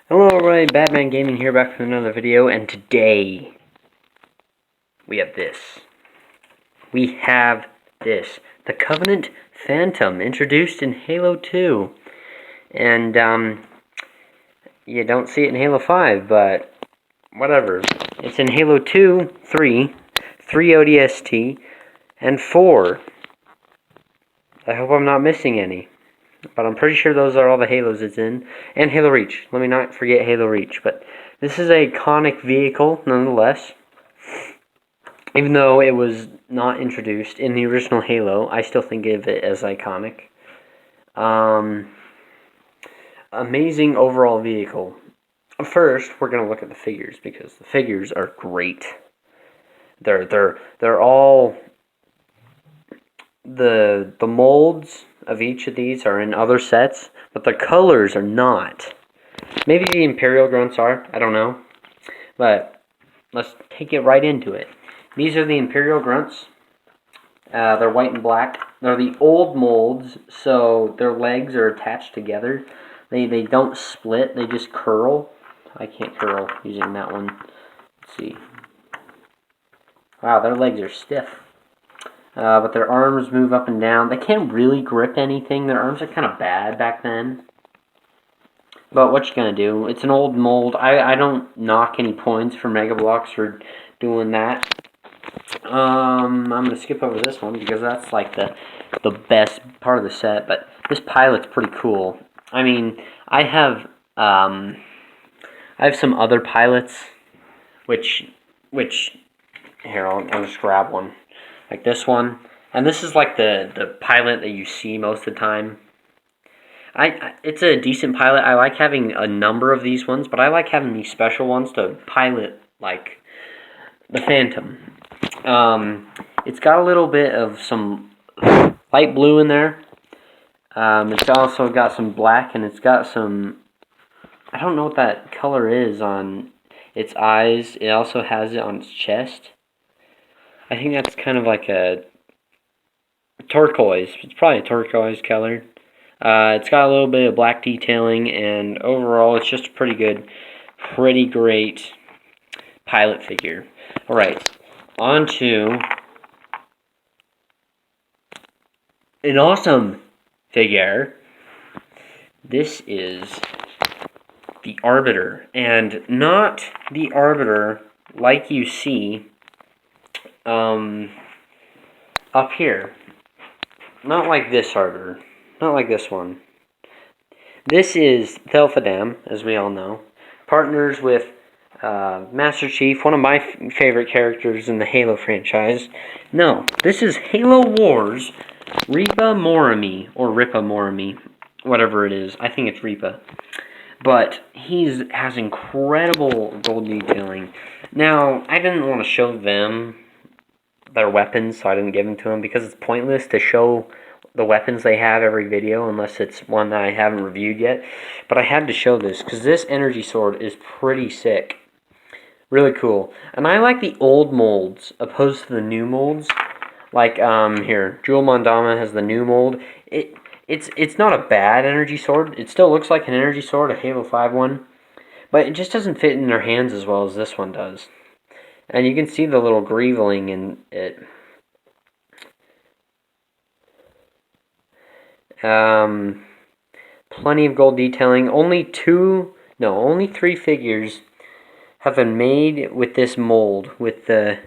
Hello everybody, Batman Gaming here, back with another video, and today we have this. The Covenant Phantom, introduced in Halo 2. And, you don't see it in Halo 5, but whatever. It's in Halo 2, 3 ODST, and 4. I hope I'm not missing any. But I'm pretty sure those are all the Halos it's in. And Halo Reach. Let me not forget Halo Reach. But this is a iconic vehicle, nonetheless. Even though it was not introduced in the original Halo, I still think of it as iconic. Amazing overall vehicle. First, we're going to look at the figures, because the figures are great. They're all... The molds of each of these are in other sets, but the colors are not. Maybe the Imperial Grunts are, I don't know. But let's take it right into it. These are the Imperial Grunts. They're white and black. They're the old molds, so their legs are attached together. They don't split, they just curl. I can't curl using that one. Let's see. Wow, their legs are stiff. But their arms move up and down. They can't really grip anything. Their arms are kind of bad back then. But what you gonna do? It's an old mold. I don't knock any points for Mega BLOKS for doing that. I'm gonna skip over this one because that's like the best part of the set. But this pilot's pretty cool. I mean, I have some other pilots, which here I'll just grab one. Like this one. And this is like the pilot that you see most of the time. It's a decent pilot. I like having a number of these ones, but I like having these special ones to pilot, like the Phantom. It's got a little bit of some light blue in there. It's also got some black, and it's got some... I don't know what that color is on its eyes. It also has it on its chest. I think that's kind of like a turquoise. It's probably a turquoise color. It's got a little bit of black detailing, and overall it's just a pretty great pilot figure. Alright, on to an awesome figure. This is the Arbiter, and not the Arbiter like you see up here. Not like this Arbiter. Not like this one. This is Thelfadam, as we all know. Partners with Master Chief, one of my favorite characters in the Halo franchise. No, this is Halo Wars Reaper Morami, or Ripa Morami, whatever it is. I think it's Reaper. But he has incredible gold detailing. Now, I didn't want to show them their weapons, so I didn't give them to them, because it's pointless to show the weapons they have every video unless it's one that I haven't reviewed yet. But I had to show this because this energy sword is pretty sick. Really cool. And I like the old molds opposed to the new molds. Like here, Jewel Mondama has the new mold. It's not a bad energy sword. It still looks like an energy sword, a Halo 5 one, but it just doesn't fit in their hands as well as this one does. And you can see the little greeveling in it. Plenty of gold detailing. Only 3 figures have been made with this mold, with the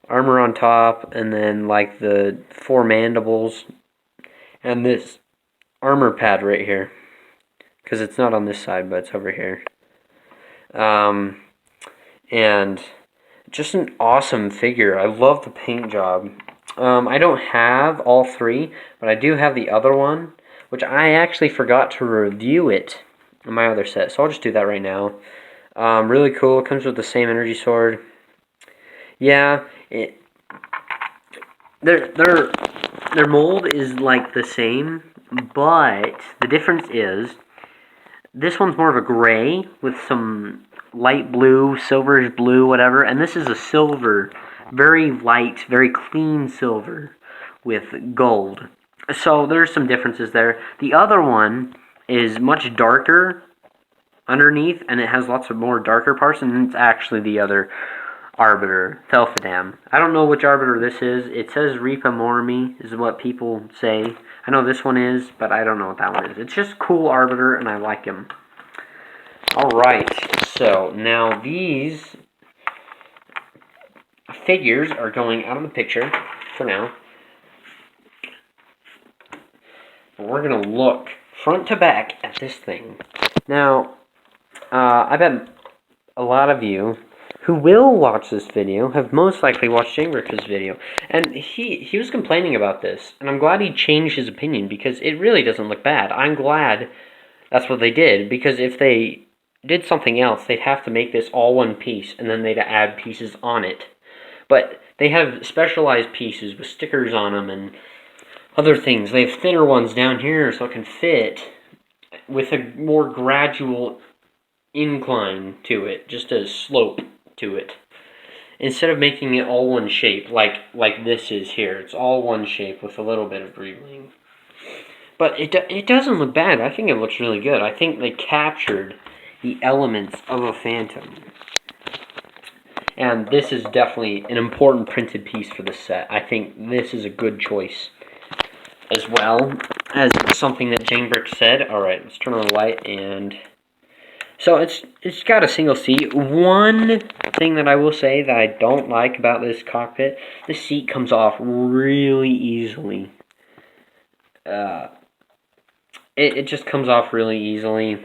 armor on top, and then like the 4 mandibles, and this armor pad right here, because it's not on this side, but it's over here. And just an awesome figure. I love the paint job. I don't have all 3, but I do have the other one, which I actually forgot to review it in my other set, so I'll just do that right now. Really cool. It comes with the same energy sword. Yeah, their mold is like the same, but the difference is this one's more of a gray with some light blue, silverish blue, whatever, and this is a silver, very light, very clean silver with gold. So there's some differences there. The other one is much darker underneath, and it has lots of more darker parts, and it's actually the other arbiter, Thelfidam. I don't know which arbiter this is. It says Reapa Mormi is what people say. I know this one is, but I don't know what that one is. It's just cool arbiter, and I like him. Alright, so now these figures are going out of the picture for now. We're going to look front to back at this thing. Now, I bet a lot of you who will watch this video have most likely watched Jangbricks' video. And he was complaining about this, and I'm glad he changed his opinion, because it really doesn't look bad. I'm glad that's what they did, because if they did something else, they'd have to make this all one piece, and then they'd add pieces on it. But they have specialized pieces with stickers on them and other things. They have thinner ones down here so it can fit with a more gradual incline to it, just a slope to it. Instead of making it all one shape like this is here. It's all one shape with a little bit of greebling. But it doesn't look bad. I think it looks really good. I think they captured the elements of a Phantom. And this is definitely an important printed piece for the set. I think this is a good choice, as well as something that Jangbricks said. Alright, let's turn on the light, and so it's got a single seat. One thing that I will say that I don't like about this cockpit, the seat comes off really easily. It just comes off really easily.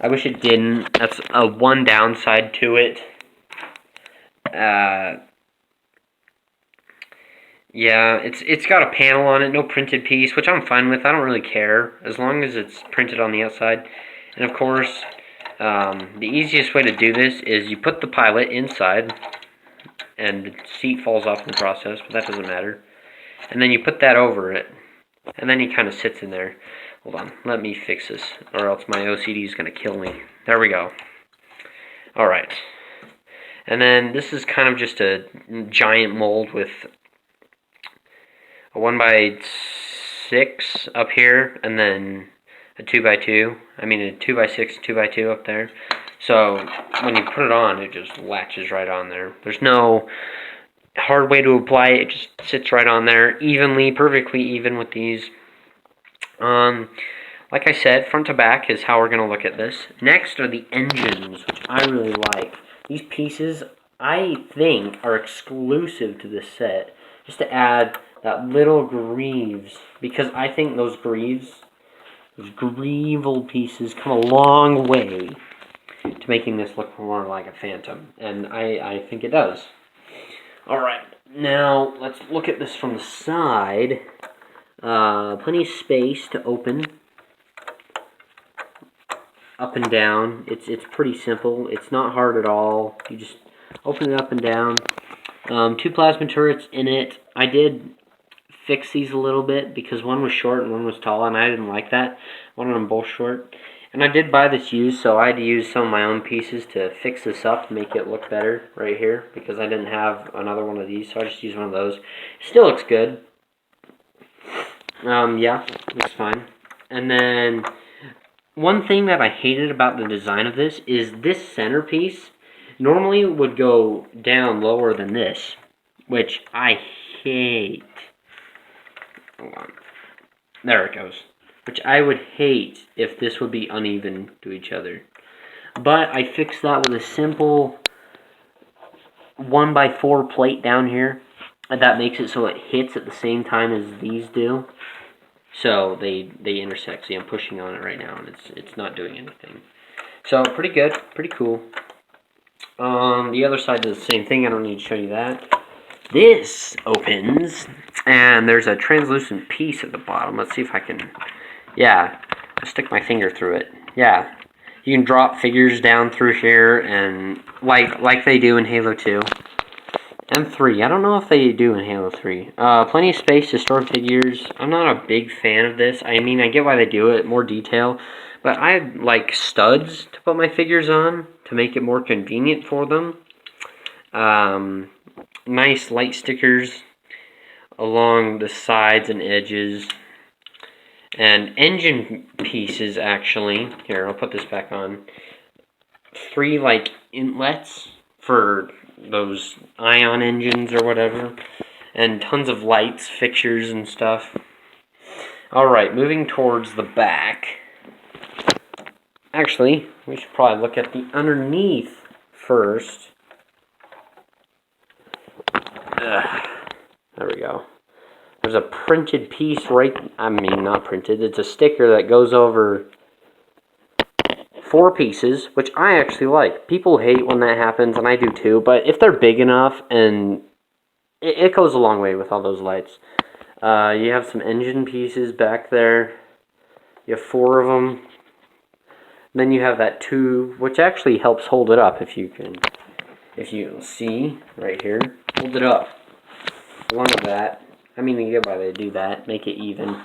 I wish it didn't. That's one downside to it. Yeah, it's got a panel on it, no printed piece, which I'm fine with. I don't really care, as long as it's printed on the outside. And of course, the easiest way to do this is you put the pilot inside, and the seat falls off in the process, but that doesn't matter. And then you put that over it, and then he kind of sits in there. Hold on, let me fix this, or else my OCD is going to kill me. There we go. Alright. And then this is kind of just a giant mold with a 1x6 up here, and then a 2x2. I mean a 2x6, 2x2 up there. So when you put it on, it just latches right on there. There's no hard way to apply it. It just sits right on there evenly, perfectly even with these. Like I said, front to back is how we're going to look at this. Next are the engines, which I really like. These pieces, I think, are exclusive to this set. Just to add that little greaves, because I think those greaves, those greeval pieces, come a long way to making this look more like a Phantom. And I think it does. Alright, now let's look at this from the side. Plenty of space to open up and down. It's pretty simple. It's not hard at all. You just open it up and down. 2 plasma turrets in it. I did fix these a little bit because one was short and one was tall, and I didn't like that. I wanted them both short. And I did buy this used, so I had to use some of my own pieces to fix this up, make it look better right here, because I didn't have another one of these, so I just used one of those. It still looks good. Yeah, looks fine. And then one thing that I hated about the design of this is this centerpiece normally would go down lower than this, which I hate. Hold on. There it goes. Which I would hate if this would be uneven to each other. But I fixed that with a simple 1x4 plate down here. And that makes it so it hits at the same time as these do. So they intersect. See, I'm pushing on it right now, and it's not doing anything. So pretty good, pretty cool. The other side does the same thing. I don't need to show you that. This opens, and there's a translucent piece at the bottom. Let's see if I can. Yeah, I'll stick my finger through it. Yeah, you can drop figures down through here, and like they do in Halo 2. And 3. I don't know if they do in Halo 3. Plenty of space to store figures. I'm not a big fan of this. I mean, I get why they do it, more detail. But I like studs to put my figures on to make it more convenient for them. Nice light stickers along the sides and edges. And engine pieces, actually. Here, I'll put this back on. 3, like, inlets for those ion engines or whatever. And tons of lights, fixtures, and stuff. Alright, moving towards the back. Actually, we should probably look at the underneath first. There we go. There's a printed piece not printed, it's a sticker that goes over 4 pieces, which I actually like. People hate when that happens, and I do too, but if they're big enough, and it goes a long way with all those lights. You have some engine pieces back there. You have 4 of them. Then you have that tube, which actually helps hold it up if you see right here. Hold it up. Along with that. I mean, you get why they do that. Make it even.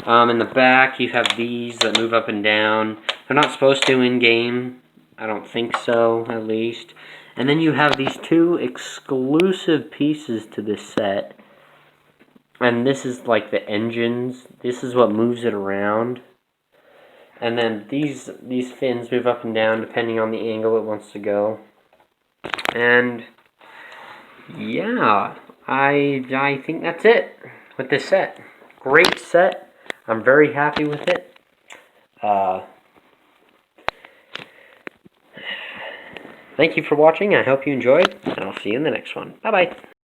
In the back, you have these that move up and down. They're not supposed to in-game. I don't think so, at least. And then you have these 2 exclusive pieces to this set. And this is like the engines. This is what moves it around. And then these fins move up and down depending on the angle it wants to go. And yeah, I think that's it with this set. Great set. I'm very happy with it. Thank you for watching. I hope you enjoyed, and I'll see you in the next one. Bye-bye.